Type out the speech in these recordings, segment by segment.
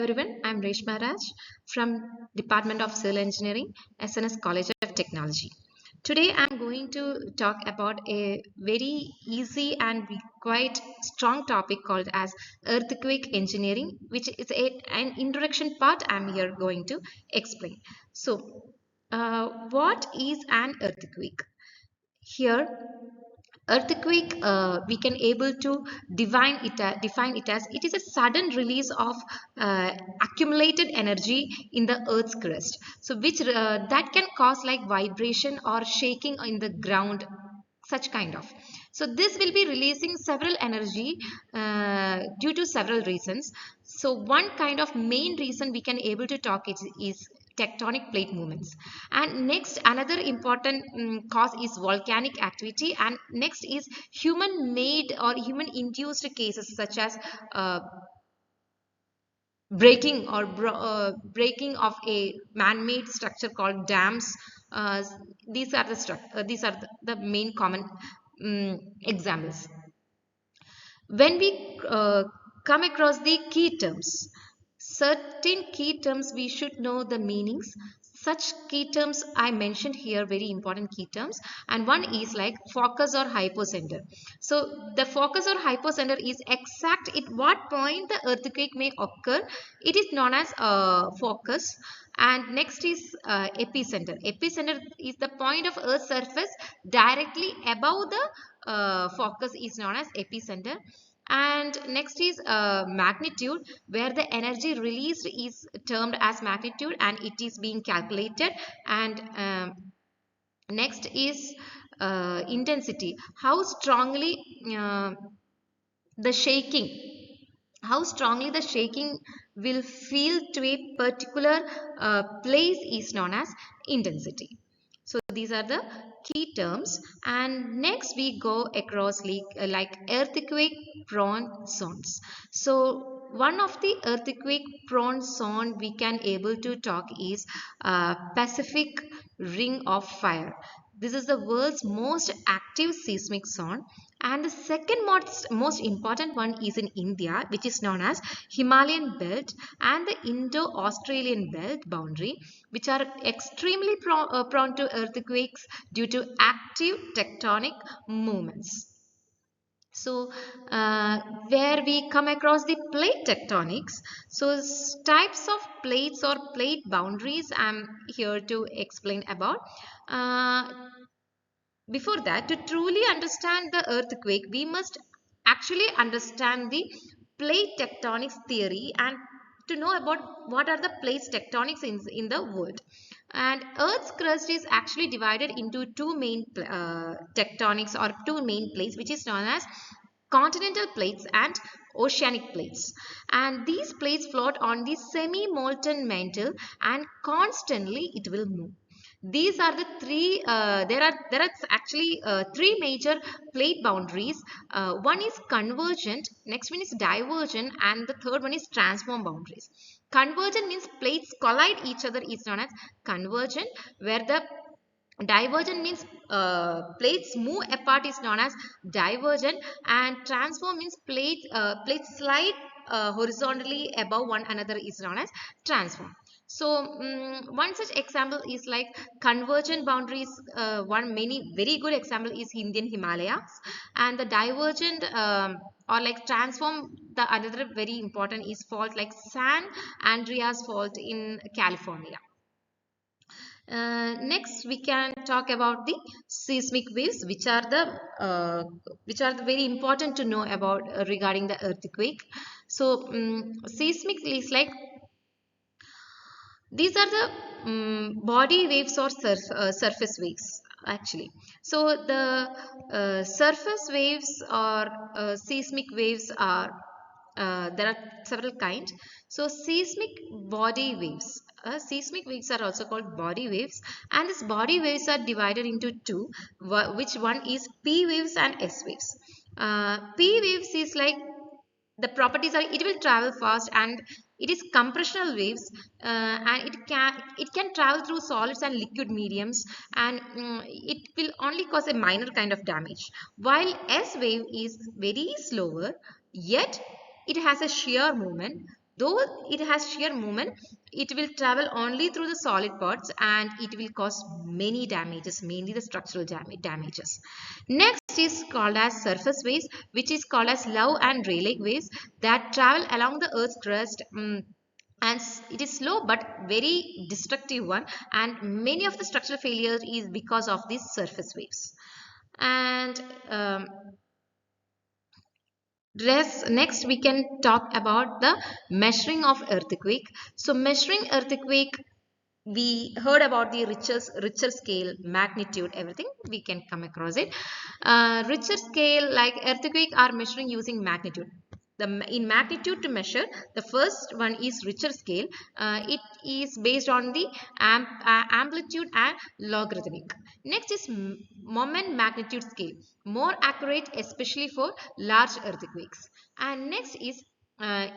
everyone, I'm Reshma Raj from Department of Civil Engineering, SNS College of Technology. Today I'm going to talk about a very easy and quite strong topic called as earthquake engineering, which is an introduction part I'm here going to explain. What is an earthquake? Here earthquake, we can able to define it as it is a sudden release of accumulated energy in the earth's crust, so which that can cause like vibration or shaking in the ground, such kind of. So this will be releasing several energy due to several reasons. So one kind of main reason we can able to talk is tectonic plate movements, and next another important cause is volcanic activity, and next is human made or human induced cases such as breaking of a man-made structure called dams. These are the main common examples. When we come across the key terms, certain key terms we should know the meanings. Such key terms I mentioned here, very important key terms, and one is like focus or hypocenter. So the focus or hypocenter is exact at what point the earthquake may occur. It is known as focus. And next is epicenter. Epicenter is the point of earth's surface directly above the focus is known as epicenter. And next is magnitude, where the energy released is termed as magnitude and it is being calculated. And next is intensity, the shaking how strongly the shaking will feel to a particular place is known as intensity. So these are the key terms. And next we go across like earthquake prone zones. So one of the earthquake prone zone we can able to talk is Pacific Ring of Fire. This is the world's most active seismic zone. And the second most important one is in India, which is known as Himalayan belt and the Indo-Australian belt boundary, which are extremely prone to earthquakes due to active tectonic movements. So where we come across the plate tectonics, so types of plates or plate boundaries I'm here to explain about. Uh, Before that, to truly understand the earthquake, we must actually understand the plate tectonics theory and to know about what are the plates tectonics in the world. And Earth's crust is actually divided into two main tectonics or two main plates, which is known as continental plates and oceanic plates. And these plates float on the semi-molten mantle and constantly it will move. These are the three. There are actually three major plate boundaries. One is convergent, next one is divergent, and the third one is transform boundaries. Convergent means plates collide each other is known as convergent, where the divergent means plates move apart is known as divergent, and transform means plates slide horizontally above one another is known as transform. So one such example is like convergent boundaries. One many very good example is Indian Himalayas, and the divergent or like transform, the another very important is fault like San Andreas fault in California. Next, we can talk about the seismic waves, which are the very important to know about regarding the earthquake. So, seismic is like these are the body waves or surface waves actually. So the surface waves or seismic waves are there are several kinds. So seismic waves are also called body waves, and these body waves are divided into two, which one is P waves and S waves. P waves is like the properties are it will travel fast and it is compressional waves, and it can travel through solids and liquid mediums, and it will only cause a minor kind of damage, while S wave is very slower, yet it has a shear movement, Though it has shear movement, it will travel only through the solid parts and it will cause many damages, mainly the structural damages. Next is called as surface waves, which is called as Love and Rayleigh waves that travel along the Earth's crust. And it is slow but very destructive one, and many of the structural failures is because of these surface waves. And next we can talk about the measuring of earthquake. So measuring earthquake, we heard about the richer scale, magnitude, everything we can come across it. Richer scale, like earthquake are measuring using magnitude. In magnitude to measure, the first one is richer scale. It is based on the amplitude and logarithmic. Next is moment magnitude scale, more accurate especially for large earthquakes. And next is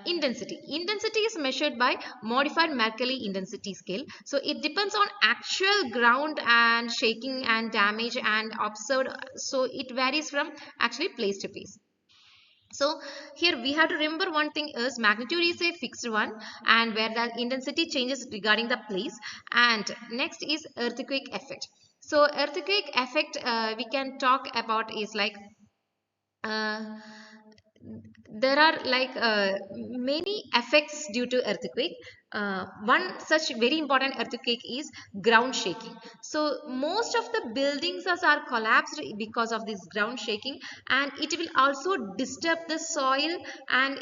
intensity. Intensity is measured by modified Mercalli intensity scale. So it depends on actual ground and shaking and damage and observed. So it varies from actually place to place. So here we have to remember one thing is magnitude is a fixed one, and where the intensity changes regarding the place. And next is earthquake effect. So earthquake effect we can talk about is like uh, there are like many effects due to earthquake. One such very important earthquake is ground shaking. So most of the buildings are collapsed because of this ground shaking, and it will also disturb the soil and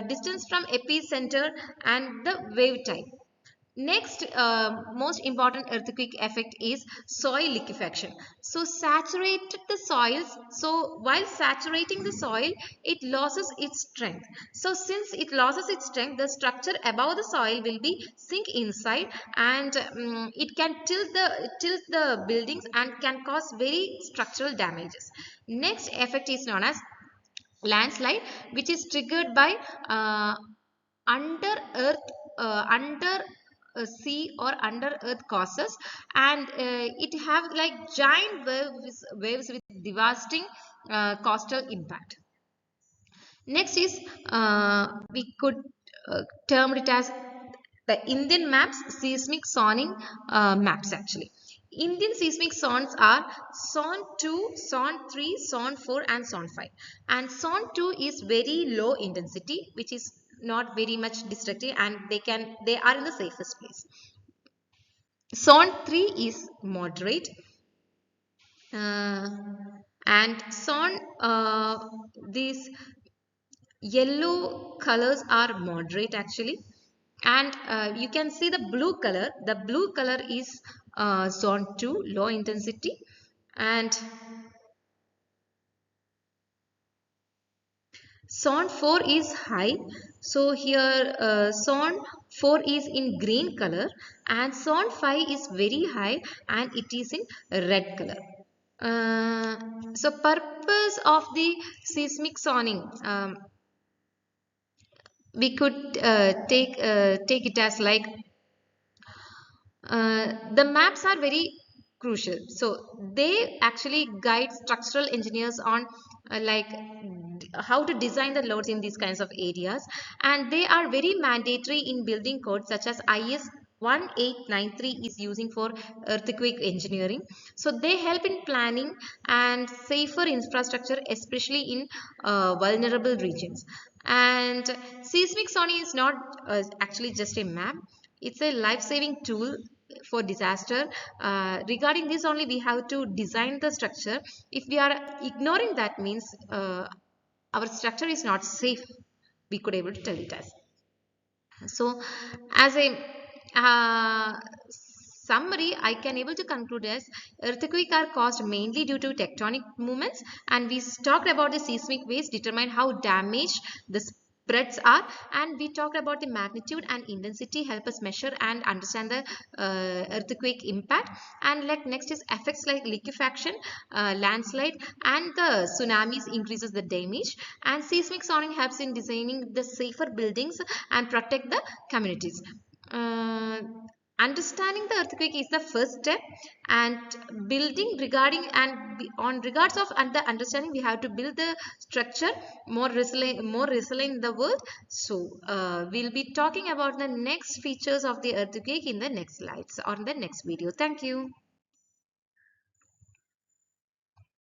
distance from epicenter and the wave type. Next, most important earthquake effect is soil liquefaction. So saturated the soils. So while saturating the soil, it loses its strength. So since it loses its strength, the structure above the soil will be sink inside, and it can tilt the buildings and can cause very structural damages. Next effect is known as landslide, which is triggered by under earth under sea or under earth causes, and it have like giant waves with devastating coastal impact. Next is we could term it as the Indian maps, seismic zoning maps actually. Indian seismic zones are zone 2, zone 3, zone 4 and zone 5. And zone 2 is very low intensity, which is not very much destructive, and they are in the safest place. Zone 3 is moderate, uh, and zone these yellow colors are moderate actually, and you can see the blue color is zone 2 low intensity, and zone 4 is high. So here zone 4 is in green color, and zone 5 is very high and it is in red color. uh, so purpose of the seismic zoning, we could take it as like the maps are very crucial. So they actually guide structural engineers on how to design the loads in these kinds of areas, and they are very mandatory in building codes such as IS 1893 is using for earthquake engineering. So they help in planning and safer infrastructure, especially in vulnerable regions. And seismic zoning is not actually just a map, it's a life-saving tool for disaster. Regarding this only, we have to design the structure. If we are ignoring that, means our structure is not safe, we could able to tell it as. So as a summary, I can able to conclude as earthquake are caused mainly due to tectonic movements, and we talked about the seismic waves determine how damaged the spreads are, and we talked about the magnitude and intensity help us measure and understand the earthquake impact. And like next is effects like liquefaction, landslide and the tsunamis increases the damage, and seismic sounding helps in designing the safer buildings and protect the communities. Uh, Understanding the earthquake is the first step, and building regarding on regards of and the understanding, we have to build the structure more resilient in the world. So we'll be talking about the next features of the earthquake in the next slides or in the next video. Thank you.